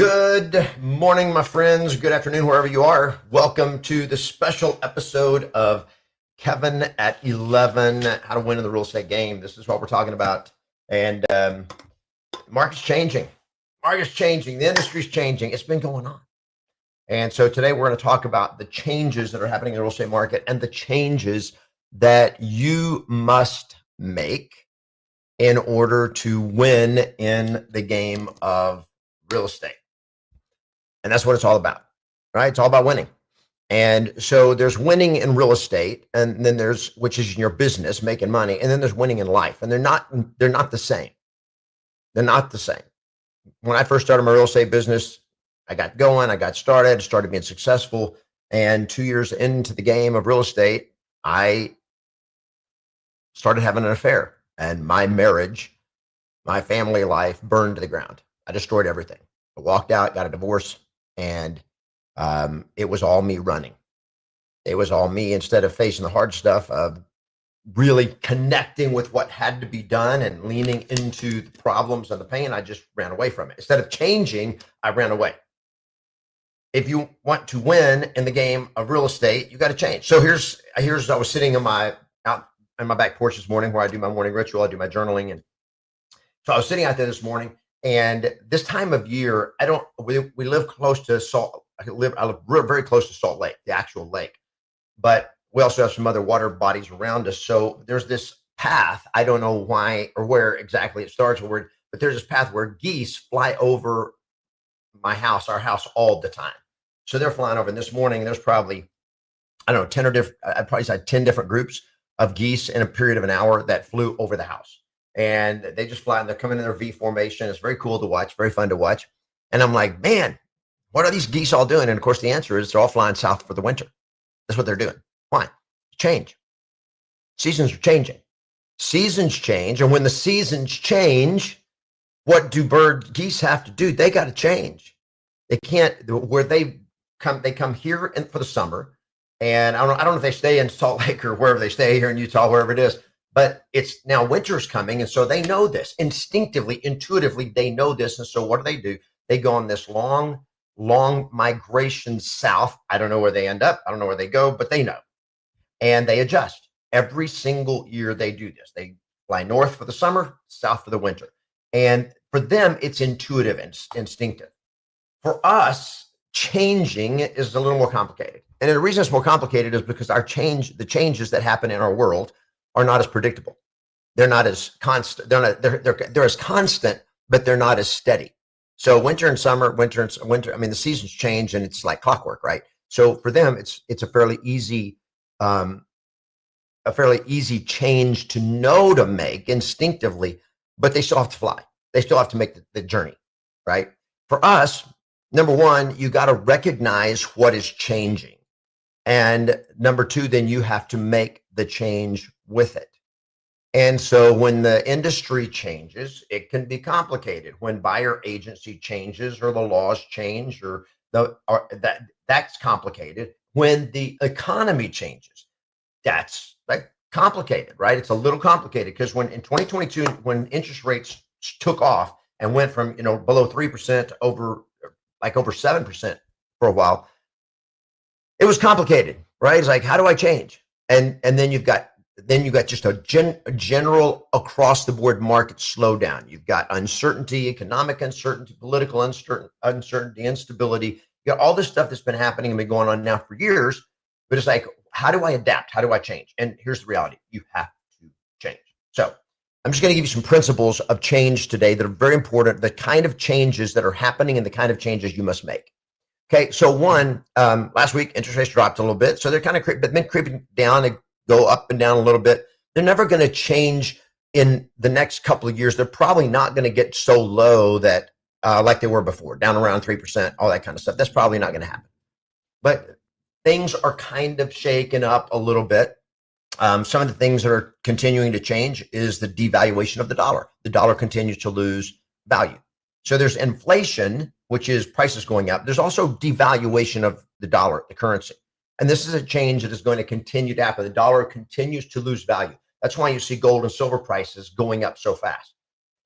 Good morning, my friends. Good afternoon, wherever you are. Welcome to the special episode of Kevin at 11, How to Win in the Real Estate Game. This is what we're talking about. And market's changing. Market's changing. The industry's changing. It's been going on. And so today we're going to talk about the changes that are happening in the real estate market and the changes that you must make in order to win in the game of real estate. And that's what it's all about, right? It's all about winning. And so there's winning in real estate, and then there's, which is in your business, making money, and then there's winning in life. And they're not the same. They're not the same. When I first started my real estate business, I got going, I got started being successful. And 2 years into the game of real estate, I started having an affair, and my marriage, my family life burned to the ground. I destroyed everything. I walked out, got a divorce. And it was all me running. It was all me, instead of facing the hard stuff of really connecting with what had to be done and leaning into the problems and the pain. I just ran away from it. Instead of changing, I ran away. If you want to win in the game of real estate, you got to change. So here's I was sitting out on my back porch this morning where I do my morning ritual. I do my journaling. And so I was sitting out there this morning. And this time of year, we live close to I live very close to Salt Lake, the actual lake, but we also have some other water bodies around us. So there's this path. I don't know why or where exactly it starts, but there's this path where geese fly over our house all the time. So they're flying over. And this morning, there's probably, I don't know, 10 or different, I'd probably say 10 different groups of geese in a period of an hour that flew over the house. And they just fly and they're coming in their V formation. It's very cool to watch, very fun to watch. And I'm like, man, what are these geese all doing? And of course, the answer is they're all flying south for the winter. That's what they're doing. Why? Change. Seasons are changing. Seasons change. And when the seasons change, what do geese have to do? They got to change. They can't, where they come here for the summer. And I don't know if they stay in Salt Lake or wherever they stay here in Utah, wherever it is. But it's now winter's coming. And so they know this instinctively, intuitively, they know this. And so what do? They go on this long migration south. I don't know where they end up. I don't know where they go, but they know. And they adjust. Every single year they do this. They fly north for the summer, south for the winter. And for them, it's intuitive and instinctive. For us, changing is a little more complicated. And the reason it's more complicated is because the changes that happen in our world are not as predictable. They're not as constant. They're as constant, but they're not as steady. So winter and summer, winter. I mean, the seasons change, and it's like clockwork, right? So for them, it's a fairly easy change to know to make instinctively, but they still have to fly. They still have to make the journey, right? For us, number one, you got to recognize what is changing. And number two, then you have to make the change with it. And so when the industry changes, it can be complicated. When buyer agency changes or the laws change that's complicated. When the economy changes, that's like complicated, right? It's a little complicated because when in 2022, when interest rates took off and went from, below 3% to over 7% for a while, it was complicated, right? It's like, how do I change? And then you've got just a general across the board market slowdown. You've got uncertainty, economic uncertainty, political uncertainty, instability. You got all this stuff that's been happening and been going on now for years. But it's like, how do I adapt? How do I change? And here's the reality: you have to change. So I'm just going to give you some principles of change today that are very important. The kind of changes that are happening and the kind of changes you must make. Okay, so one, last week, interest rates dropped a little bit. So they're kind of creeping down. They go up and down a little bit. They're never going to change in the next couple of years. They're probably not going to get so low that like they were before, down around 3%, all that kind of stuff. That's probably not going to happen. But things are kind of shaken up a little bit. Some of the things that are continuing to change is the devaluation of the dollar. The dollar continues to lose value. So there's inflation, which is prices going up. There's also devaluation of the dollar, the currency. And this is a change that is going to continue to happen. The dollar continues to lose value. That's why you see gold and silver prices going up so fast.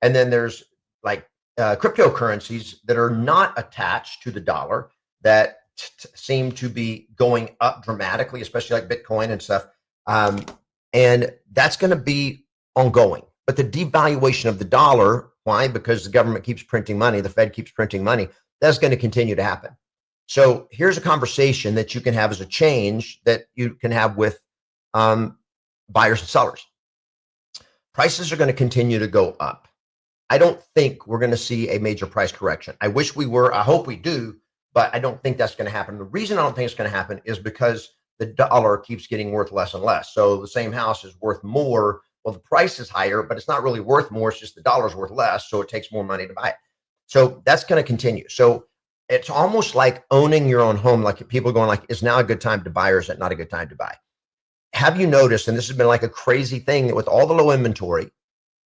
And then there's like cryptocurrencies that are not attached to the dollar that seem to be going up dramatically, especially like Bitcoin and stuff. Um, and that's going to be ongoing. But the devaluation of the dollar, why? Because the government keeps printing money, the Fed keeps printing money. That's going to continue to happen. So here's a conversation that you can have as a change that you can have with buyers and sellers. Prices are going to continue to go up. I don't think we're going to see a major price correction. I wish we were. I hope we do, but I don't think that's going to happen. The reason I don't think it's going to happen is because the dollar keeps getting worth less and less. So the same house is worth more. Well, the price is higher, but it's not really worth more. It's just the dollar's worth less. So it takes more money to buy it. So that's going to continue. So it's almost like owning your own home. Like people going like, is now a good time to buy or is it not a good time to buy? Have you noticed, and this has been like a crazy thing with all the low inventory,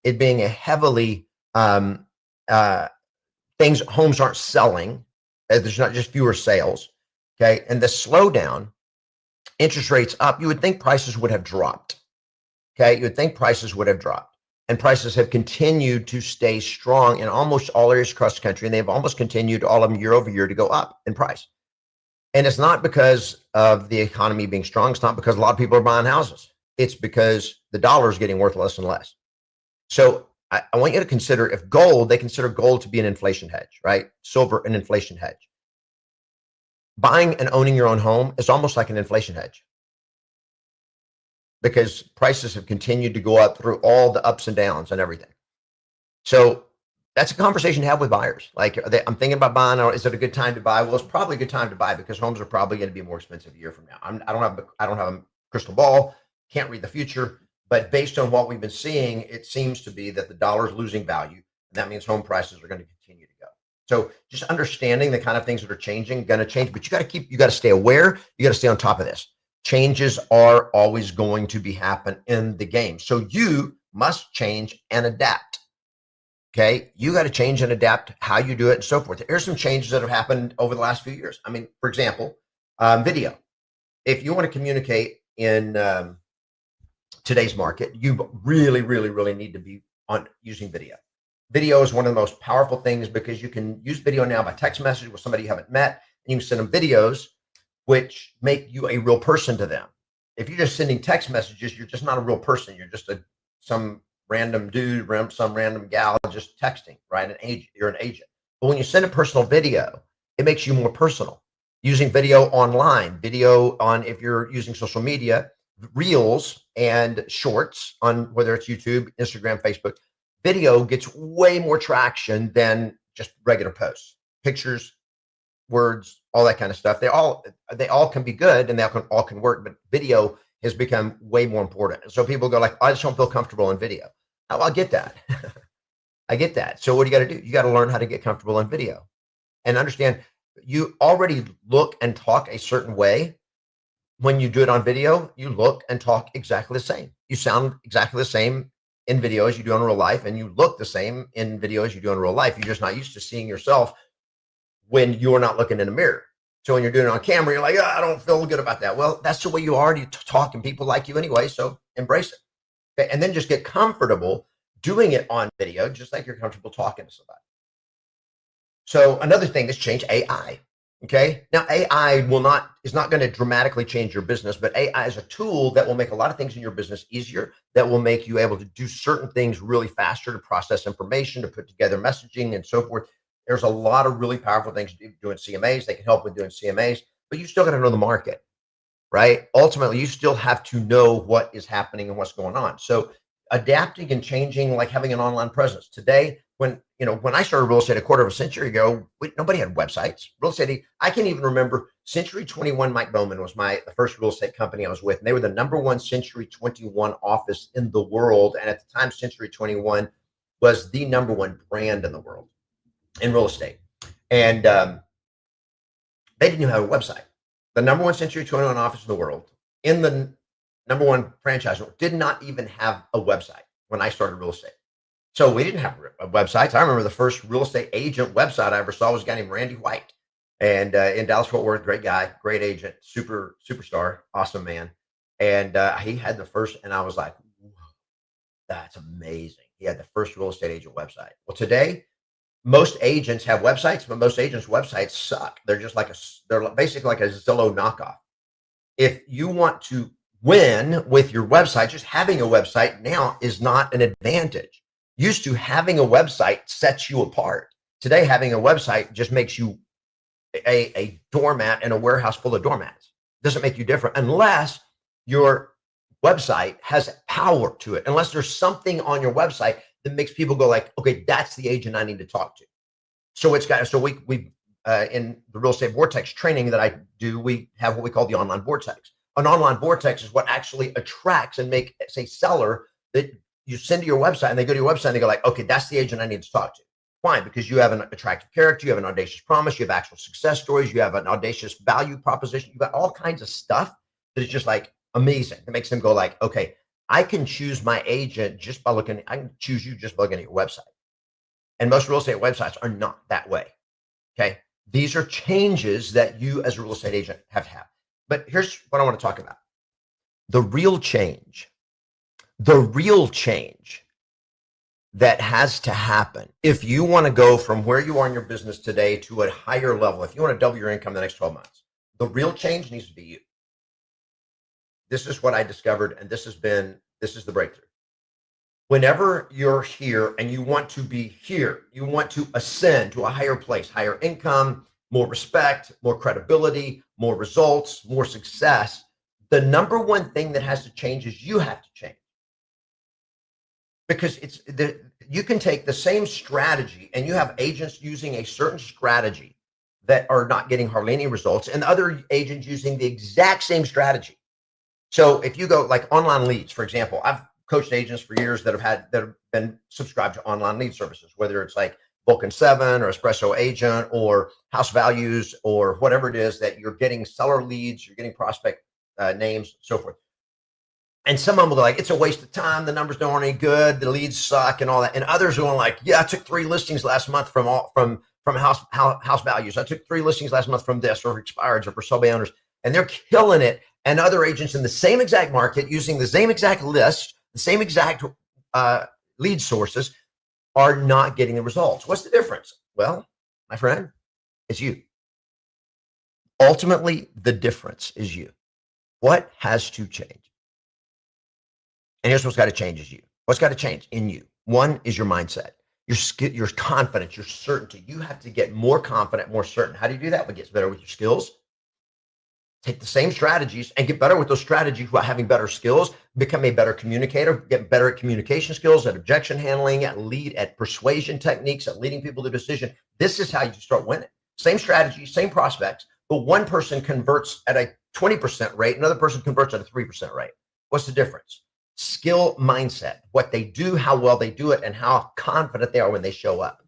it being a heavily uh, things, homes aren't selling. There's not just fewer sales. Okay. And the slowdown, interest rates up, you would think prices would have dropped. Okay. You would think prices would have dropped. And prices have continued to stay strong in almost all areas across the country. And they've almost continued, all of them year over year, to go up in price. And it's not because of the economy being strong. It's not because a lot of people are buying houses. It's because the dollar is getting worth less and less. So I want you to consider, if gold, they consider gold to be an inflation hedge, right? Silver, an inflation hedge. Buying and owning your own home is almost like an inflation hedge because prices have continued to go up through all the ups and downs and everything. So that's a conversation to have with buyers. Like, I'm thinking about buying. Or is it a good time to buy? Well, it's probably a good time to buy because homes are probably going to be more expensive a year from now. I don't have a crystal ball. Can't read the future. But based on what we've been seeing, it seems to be that the dollar is losing value. And that means home prices are going to continue to go. So just understanding the kind of things that are changing, going to change, but you got to stay aware. You got to stay on top of this. Changes are always going to be happen in the game. So you must change and adapt. Okay. You got to change and adapt how you do it and so forth. Here's some changes that have happened over the last few years. I mean, for example, video. If you want to communicate in today's market, you really, really, really need to be on using video. Video is one of the most powerful things because you can use video now by text message with somebody you haven't met, and you can send them videos which make you a real person to them. If you're just sending text messages, you're just not a real person. You're just some random dude, some random gal just texting, right? An agent. You're an agent. But when you send a personal video, it makes you more personal. Using video online, video on, if you're using social media, reels and shorts on whether it's YouTube, Instagram, Facebook, video gets way more traction than just regular posts, pictures, words, all that kind of stuff. They all can be good and they all can work, but video has become way more important. And so people go like, I just don't feel comfortable in video. Oh, I get that. I get that. So what do you got to do? You got to learn how to get comfortable in video and understand you already look and talk a certain way. When you do it on video, you look and talk exactly the same. You sound exactly the same in video as you do in real life, and you look the same in video as you do in real life. You're just not used to seeing yourself when you're not looking in the mirror. So when you're doing it on camera, you're like, oh, I don't feel good about that. Well, that's the way you already talk, and people like you anyway, so embrace it. Okay? And then just get comfortable doing it on video, just like you're comfortable talking to somebody. So another thing that's changed, AI. Okay. Now AI is not going to dramatically change your business, but AI is a tool that will make a lot of things in your business easier, that will make you able to do certain things really faster, to process information, to put together messaging and so forth. There's a lot of really powerful things doing CMAs. They can help with doing CMAs, but you still got to know the market, right? Ultimately, you still have to know what is happening and what's going on. So adapting and changing, like having an online presence. Today, when I started real estate a quarter of a century ago, nobody had websites. Real estate, I can't even remember. Century 21 Mike Bowman was the first real estate company I was with, and they were the #1 Century 21 office in the world. And at the time, Century 21 was the #1 brand in the world in real estate. And they didn't even have a website. The #1 Century 21 office in the world, in the #1 franchise, did not even have a website when I started real estate. So we didn't have websites. I remember the first real estate agent website I ever saw was a guy named Randy White, and in Dallas Fort Worth, great guy, great agent, superstar, awesome man. And he had the first, and I was like, that's amazing. He had the first real estate agent website. Well, today Most agents have websites, but most agents' websites suck. They're just like they're basically like a Zillow knockoff. If you want to win with your website, just having a website now is not an advantage. Used to, having a website sets you apart. Today, having a website just makes you a doormat in a warehouse full of doormats. Doesn't make you different unless your website has power to it. Unless there's something on your website that makes people go like, okay, that's the agent I need to talk to. So it's got, so we in the real estate vortex training that I do, we have what we call the online vortex. An online vortex is what actually attracts and makes a seller that you send to your website, and they go to your website and they go like, okay, that's the agent I need to talk to. Why? Because you have an attractive character, you have an audacious promise, you have actual success stories, you have an audacious value proposition, you've got all kinds of stuff that is just like amazing. It makes them go like, okay, I can choose my agent just by looking, I can choose you just by looking at your website. And most real estate websites are not that way. Okay. These are changes that you as a real estate agent have to have. But here's what I want to talk about. The real change that has to happen if you want to go from where you are in your business today to a higher level, if you want to double your income in the next 12 months, the real change needs to be you. This is what I discovered, and this is the breakthrough. Whenever you're here and you want to be here, you want to ascend to a higher place, higher income, more respect, more credibility, more results, more success, the number one thing that has to change is you have to change. Because you can take the same strategy, and you have agents using a certain strategy that are not getting hardly any results, and other agents using the exact same strategy. So if you go like online leads, for example, I've coached agents for years that have been subscribed to online lead services, whether it's like Vulcan 7 or Espresso Agent or House Values or whatever it is, that you're getting seller leads, you're getting prospect names, so forth. And some of them will go like, it's a waste of time, the numbers don't any good, the leads suck and all that. And others are going like, yeah, I took 3 listings last month from House Values. I took 3 listings last month from this, or expireds, or for sub owners, and they're killing it. And other agents in the same exact market using the same exact list, the same exact lead sources, are not getting the results. What's the difference? Well, my friend, it's you. Ultimately, the difference is you. What has to change? And here's what's got to change is you. What's got to change in you? One is your mindset, your confidence, your certainty. You have to get more confident, more certain. How do you do that? It gets better with your skills. Take the same strategies and get better with those strategies while having better skills. Become a better communicator, get better at communication skills, at objection handling, at persuasion techniques, at leading people to decision. This is how you start winning. Same strategy, same prospects, but one person converts at a 20% rate, another person converts at a 3% rate. What's the difference? Skill, mindset, what they do, how well they do it, and how confident they are when they show up.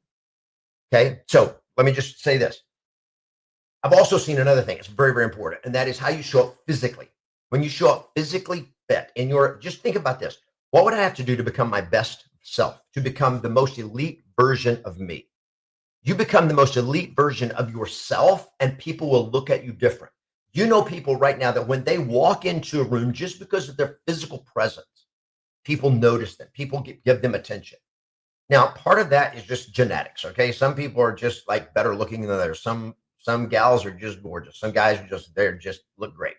Okay, so let me just say this. I've also seen another thing. It's very, very important, and that is how you show up physically. When you show up physically fit just think about this. What would I have to do to become my best self, to become the most elite version of me? You become the most elite version of yourself, and people will look at you different. You know people right now that when they walk into a room, just because of their physical presence, people notice them. People give them attention. Now, part of that is just genetics. Okay, some people are just like better looking than others. Some gals are just gorgeous. Some guys are just look great.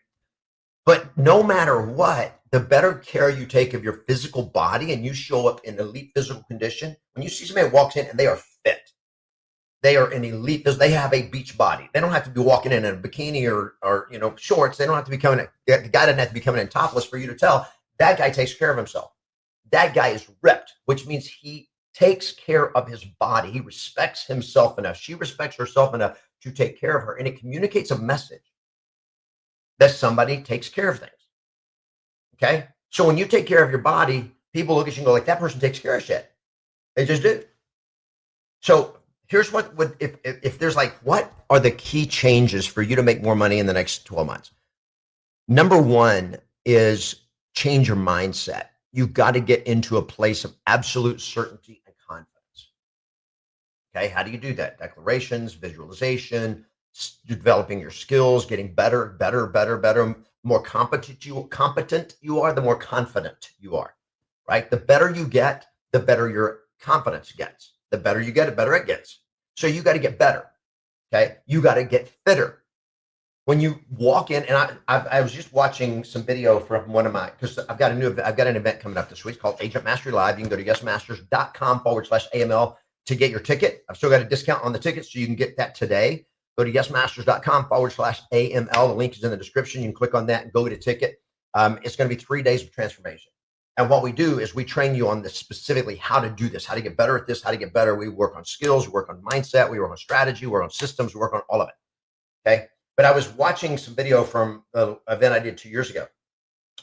But no matter what, the better care you take of your physical body and you show up in elite physical condition, when you see somebody walks in and they are fit, they are an elite, they have a beach body. They don't have to be walking in a bikini or shorts. They don't have to be coming in, the guy doesn't have to be coming in topless for you to tell that guy takes care of himself. That guy is ripped, which means he takes care of his body. He respects himself enough. She respects herself enough to take care of her. And it communicates a message that somebody takes care of things. Okay. So when you take care of your body, people look at you and go like, that person takes care of shit. They just do. So here's what would, if there's like, what are the key changes for you to make more money in the next 12 months? Number one is change your mindset. You've got to get into a place of absolute certainty and confidence. Okay, how do you do that? Declarations, visualization, developing your skills, getting better. More competent you are, the more confident you are, right? The better you get, the better your confidence gets. The better you get, the better it gets. So you got to get better. Okay. You got to get fitter. When you walk in, and I was just watching some video from one of my, because I've got an event coming up this week called Agent Mastery Live. You can go to yesmasters.com/AML to get your ticket. I've still got a discount on the ticket, so you can get that today. Go to yesmasters.com/AML. The link is in the description. You can click on that and go get a ticket. It's going to be 3 days of transformation. And what we do is we train you on this specifically, how to do this, how to get better at this, how to get better. We work on skills, we work on mindset, we work on strategy, we work on systems, we work on all of it. Okay. But I was watching some video from an event I did 2 years ago,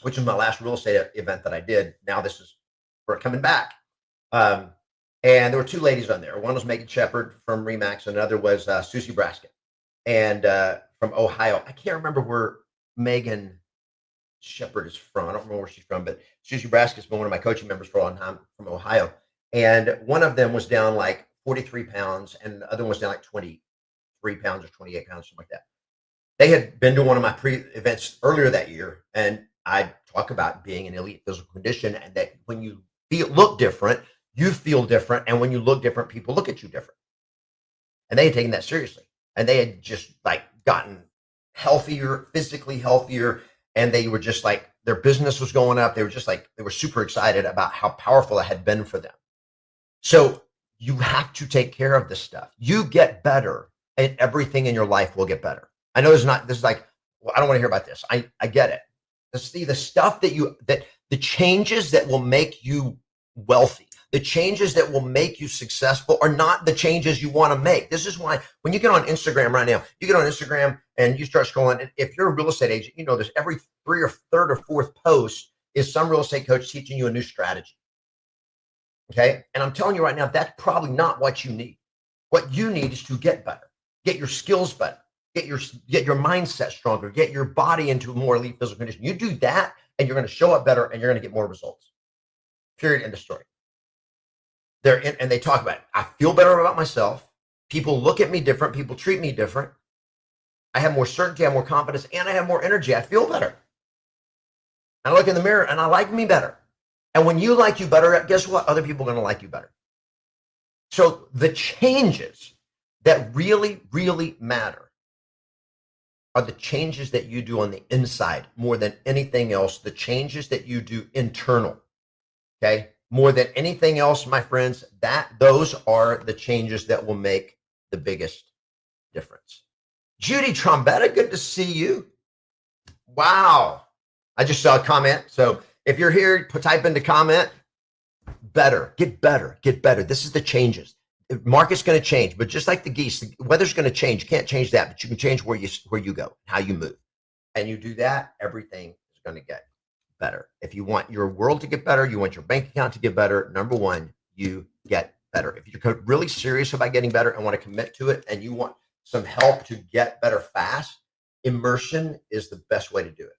which is my last real estate event that I did. Now this is for coming back. And there were 2 ladies on there. One was Megan Shepard from Remax, and another was Susie Brasket, and from Ohio. I can't remember where Megan Shepard is from. I don't remember where she's from, but Susie Brasket's been one of my coaching members for a long time, from Ohio. And one of them was down like 43 pounds, and the other one was down like 23 pounds or 28 pounds, something like that. They had been to one of my pre-events earlier that year, and I talk about being in elite physical condition, and that when you look different, you feel different, and when you look different, people look at you different. And they had taken that seriously, and they had just like gotten healthier, physically healthier, and they were just like, their business was going up. They were just like, they were super excited about how powerful it had been for them. So you have to take care of this stuff. You get better, and everything in your life will get better. I know this is like, well, I don't want to hear about this. I get it. The stuff that the changes that will make you wealthy, the changes that will make you successful are not the changes you want to make. This is why when you get on Instagram right now, you get on Instagram and you start scrolling. And if you're a real estate agent, you know, there's every 3 or 3rd or 4th post is some real estate coach teaching you a new strategy. Okay. And I'm telling you right now, that's probably not what you need. What you need is to get better, get your skills better. Get your mindset stronger, get your body into a more elite physical condition. You do that, and you're going to show up better, and you're going to get more results. Period. End of story. And they talk about it. I feel better about myself. People look at me different. People treat me different. I have more certainty, I have more confidence, and I have more energy. I feel better. I look in the mirror, and I like me better. And when you like you better, guess what? Other people are going to like you better. So the changes that really, really matter are the changes that you do on the inside more than anything else, the changes that you do internal. Okay. More than anything else, my friends, those are the changes that will make the biggest difference. Judy Trombetta, good to see you. Wow. I just saw a comment. So if you're here, type into comment, better, get better, get better. This is the changes. Market's going to change, but just like the geese, the weather's going to change. You can't change that, but you can change where you go, how you move. And you do that, everything is going to get better. If you want your world to get better, you want your bank account to get better, number one, you get better. If you're really serious about getting better and want to commit to it, and you want some help to get better fast, immersion is the best way to do it.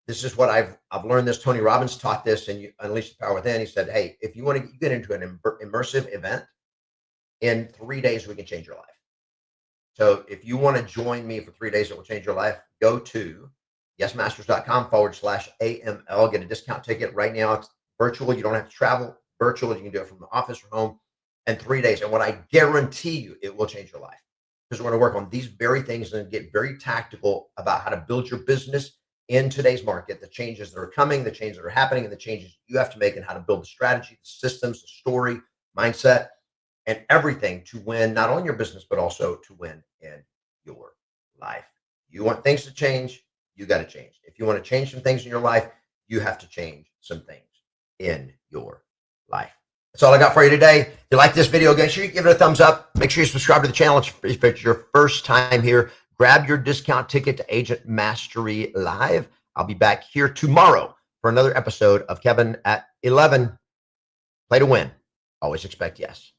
This is what I've learned this. Tony Robbins taught this, and you Unleash the Power Within. He said, hey, if you want to get into an immersive event, in 3 days, we can change your life. So if you want to join me for 3 days, it will change your life. Go to yesmasters.com/AML, get a discount ticket right now. It's virtual. You don't have to travel. Virtual. You can do it from the office or home in 3 days. And what I guarantee you, it will change your life, because we're going to work on these very things and get very tactical about how to build your business in today's market, the changes that are coming, the changes that are happening, and the changes you have to make, and how to build the strategy, the systems, the story, mindset, and everything to win, not only in your business, but also to win in your life. You want things to change, you got to change. If you want to change some things in your life, you have to change some things in your life. That's all I got for you today. If you like this video, make sure you give it a thumbs up. Make sure you subscribe to the channel if it's your first time here. Grab your discount ticket to Agent Mastery Live. I'll be back here tomorrow for another episode of Kevin at 11. Play to win. Always expect yes.